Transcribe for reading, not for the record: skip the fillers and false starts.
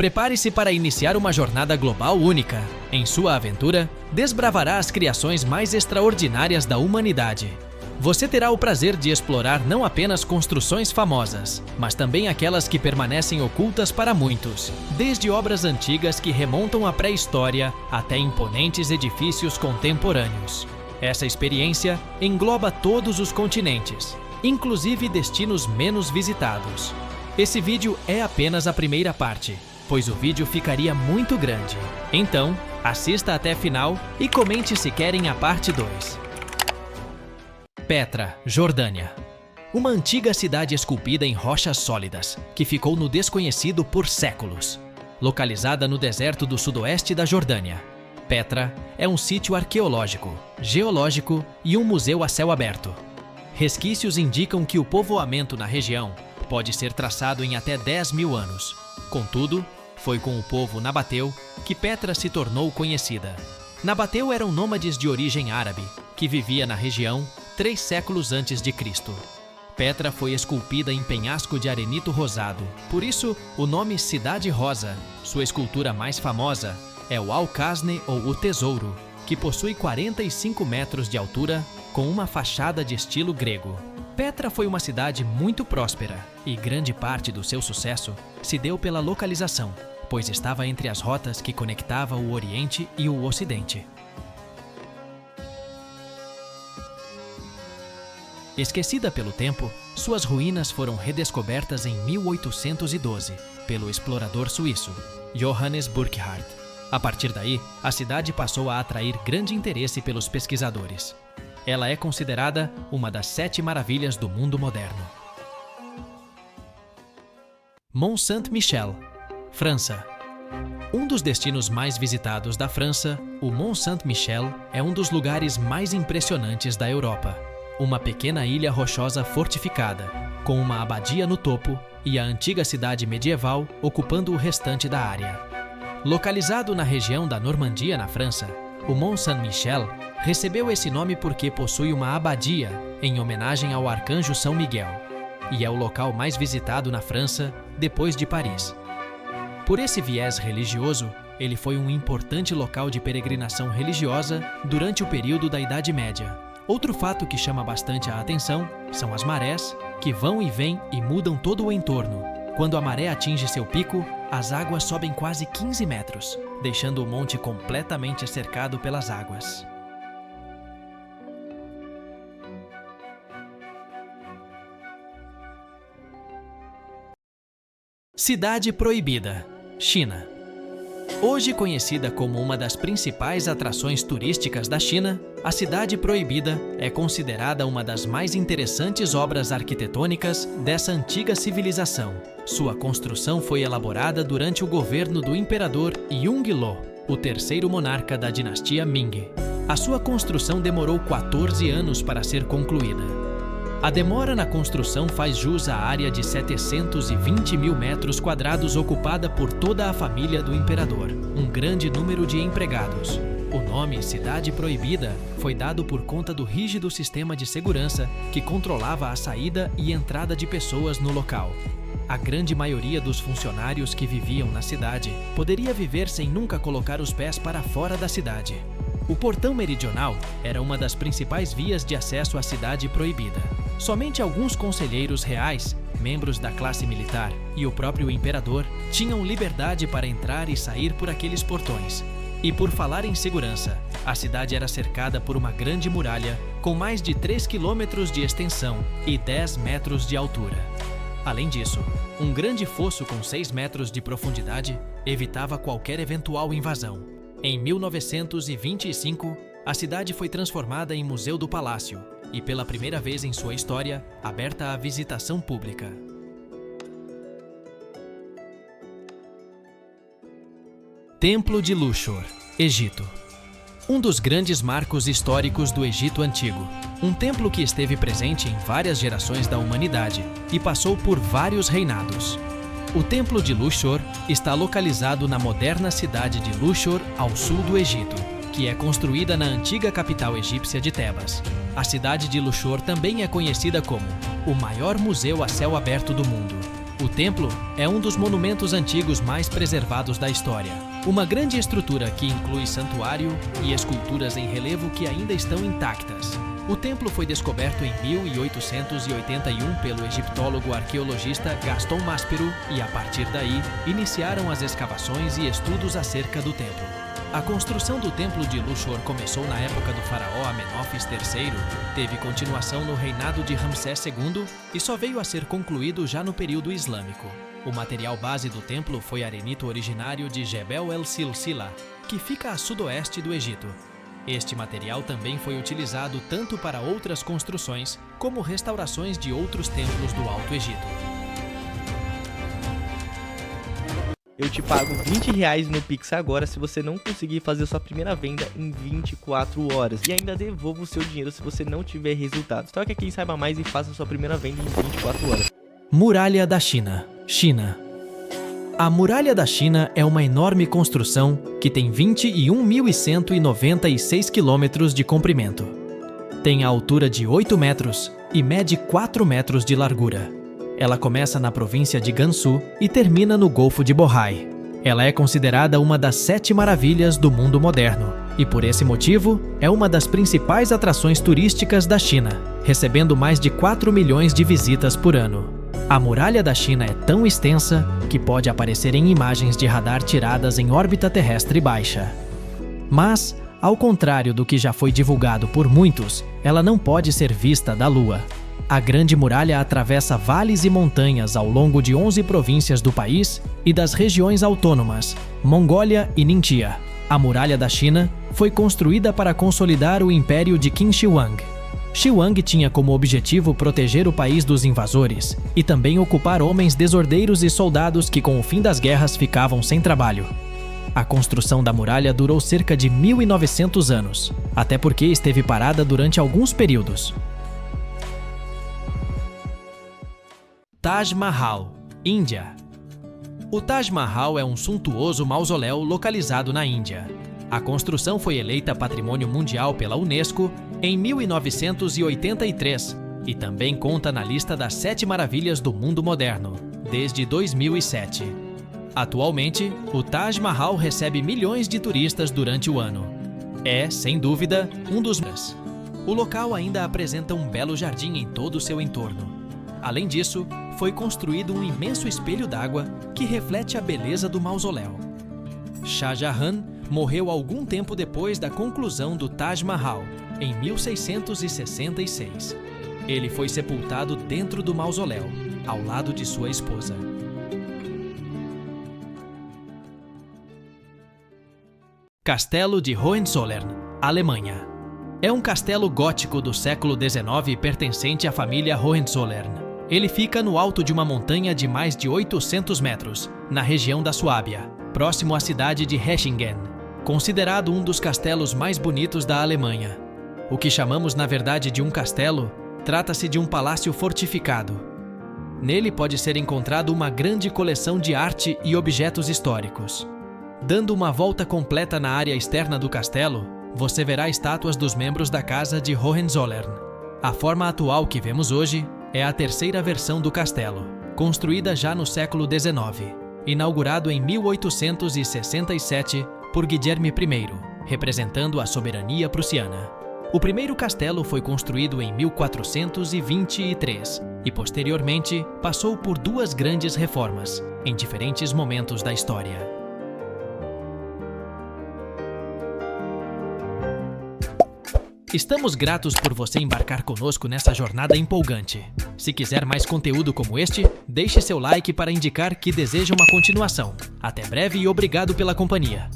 Prepare-se para iniciar uma jornada global única. Em sua aventura, desbravará as criações mais extraordinárias da humanidade. Você terá o prazer de explorar não apenas construções famosas, mas também aquelas que permanecem ocultas para muitos, desde obras antigas que remontam à pré-história até imponentes edifícios contemporâneos. Essa experiência engloba todos os continentes, inclusive destinos menos visitados. Esse vídeo é apenas a primeira parte, pois o vídeo ficaria muito grande. Então, assista até final e comente se querem a parte 2. Petra, Jordânia. Uma antiga cidade esculpida em rochas sólidas, que ficou no desconhecido por séculos. Localizada no deserto do sudoeste da Jordânia, Petra é um sítio arqueológico, geológico e um museu a céu aberto. Resquícios indicam que o povoamento na região pode ser traçado em até 10.000 anos. Contudo, foi com o povo nabateu que Petra se tornou conhecida. Nabateu eram nômades de origem árabe, que vivia na região 3 séculos antes de Cristo. Petra foi esculpida em penhasco de arenito rosado, por isso o nome Cidade Rosa. Sua escultura mais famosa é o Al-Kasne ou o Tesouro, que possui 45 metros de altura com uma fachada de estilo grego. Petra foi uma cidade muito próspera e grande parte do seu sucesso se deu pela localização, pois estava entre as rotas que conectavam o Oriente e o Ocidente. Esquecida pelo tempo, suas ruínas foram redescobertas em 1812 pelo explorador suíço Johannes Burckhardt. A partir daí, a cidade passou a atrair grande interesse pelos pesquisadores. Ela é considerada uma das 7 maravilhas do mundo moderno. Mont Saint-Michel, França. Um dos destinos mais visitados da França, o Mont Saint-Michel é um dos lugares mais impressionantes da Europa. Uma pequena ilha rochosa fortificada, com uma abadia no topo e a antiga cidade medieval ocupando o restante da área. Localizado na região da Normandia, na França, o Mont Saint-Michel recebeu esse nome porque possui uma abadia em homenagem ao arcanjo São Miguel, e é o local mais visitado na França depois de Paris. Por esse viés religioso, ele foi um importante local de peregrinação religiosa durante o período da Idade Média. Outro fato que chama bastante a atenção são as marés, que vão e vêm e mudam todo o entorno. Quando a maré atinge seu pico, as águas sobem quase 15 metros, deixando o monte completamente cercado pelas águas. Cidade Proibida, China. Hoje conhecida como uma das principais atrações turísticas da China, a Cidade Proibida é considerada uma das mais interessantes obras arquitetônicas dessa antiga civilização. Sua construção foi elaborada durante o governo do imperador Yongle, o terceiro monarca da dinastia Ming. A sua construção demorou 14 anos para ser concluída. A demora na construção faz jus à área de 720.000 metros quadrados ocupada por toda a família do imperador, um grande número de empregados. O nome Cidade Proibida foi dado por conta do rígido sistema de segurança que controlava a saída e entrada de pessoas no local. A grande maioria dos funcionários que viviam na cidade poderia viver sem nunca colocar os pés para fora da cidade. O portão meridional era uma das principais vias de acesso à Cidade Proibida. Somente alguns conselheiros reais, membros da classe militar e o próprio imperador tinham liberdade para entrar e sair por aqueles portões. E por falar em segurança, a cidade era cercada por uma grande muralha com mais de 3 quilômetros de extensão e 10 metros de altura. Além disso, um grande fosso com 6 metros de profundidade evitava qualquer eventual invasão. Em 1925, a cidade foi transformada em Museu do Palácio e, pela primeira vez em sua história, aberta à visitação pública. Templo de Luxor, Egito. Um dos grandes marcos históricos do Egito Antigo. Um templo que esteve presente em várias gerações da humanidade e passou por vários reinados. O Templo de Luxor está localizado na moderna cidade de Luxor, ao sul do Egito, que é construída na antiga capital egípcia de Tebas. A cidade de Luxor também é conhecida como o maior museu a céu aberto do mundo. O templo é um dos monumentos antigos mais preservados da história. Uma grande estrutura que inclui santuário e esculturas em relevo que ainda estão intactas. O templo foi descoberto em 1881 pelo egiptólogo arqueologista Gaston Maspero e, a partir daí, iniciaram as escavações e estudos acerca do templo. A construção do templo de Luxor começou na época do faraó Amenófis III, teve continuação no reinado de Ramsés II e só veio a ser concluído já no período islâmico. O material base do templo foi arenito originário de Jebel el-Silsila, que fica a sudoeste do Egito. Este material também foi utilizado tanto para outras construções, como restaurações de outros templos do Alto Egito. Eu te pago R$20 no Pix agora se você não conseguir fazer sua primeira venda em 24 horas. E ainda devolvo o seu dinheiro se você não tiver resultados. Toque aqui em Saiba Mais e faça sua primeira venda em 24 horas. Muralha da China, China. A Muralha da China é uma enorme construção que tem 21.196 quilômetros de comprimento. Tem a altura de 8 metros e mede 4 metros de largura. Ela começa na província de Gansu e termina no Golfo de Bohai. Ela é considerada uma das 7 maravilhas do mundo moderno e, por esse motivo, é uma das principais atrações turísticas da China, recebendo mais de 4 milhões de visitas por ano. A Muralha da China é tão extensa que pode aparecer em imagens de radar tiradas em órbita terrestre baixa. Mas, ao contrário do que já foi divulgado por muitos, ela não pode ser vista da Lua. A Grande Muralha atravessa vales e montanhas ao longo de 11 províncias do país e das regiões autônomas, Mongólia e Ningxia. A Muralha da China foi construída para consolidar o império de Qin Shi Huang. Shi Huang tinha como objetivo proteger o país dos invasores e também ocupar homens desordeiros e soldados que, com o fim das guerras, ficavam sem trabalho. A construção da muralha durou cerca de 1.900 anos, até porque esteve parada durante alguns períodos. Taj Mahal, Índia. O Taj Mahal é um suntuoso mausoléu localizado na Índia. A construção foi eleita Patrimônio Mundial pela Unesco em 1983 e também conta na lista das 7 maravilhas do mundo moderno, desde 2007. Atualmente, o Taj Mahal recebe milhões de turistas durante o ano. É, sem dúvida, um dos mais. O local ainda apresenta um belo jardim em todo o seu entorno. Além disso, foi construído um imenso espelho d'água que reflete a beleza do mausoléu. Shah Jahan morreu algum tempo depois da conclusão do Taj Mahal, em 1666. Ele foi sepultado dentro do mausoléu, ao lado de sua esposa. Castelo de Hohenzollern, Alemanha. É um castelo gótico do século XIX pertencente à família Hohenzollern. Ele fica no alto de uma montanha de mais de 800 metros, na região da Suábia, próximo à cidade de Hechingen, considerado um dos castelos mais bonitos da Alemanha. O que chamamos na verdade de um castelo, trata-se de um palácio fortificado. Nele pode ser encontrado uma grande coleção de arte e objetos históricos. Dando uma volta completa na área externa do castelo, você verá estátuas dos membros da Casa de Hohenzollern. A forma atual que vemos hoje é a terceira versão do castelo, construída já no século XIX, inaugurado em 1867 por Guilherme I, representando a soberania prussiana. O primeiro castelo foi construído em 1423 e, posteriormente, passou por 2 grandes reformas, em diferentes momentos da história. Estamos gratos por você embarcar conosco nessa jornada empolgante. Se quiser mais conteúdo como este, deixe seu like para indicar que deseja uma continuação. Até breve e obrigado pela companhia.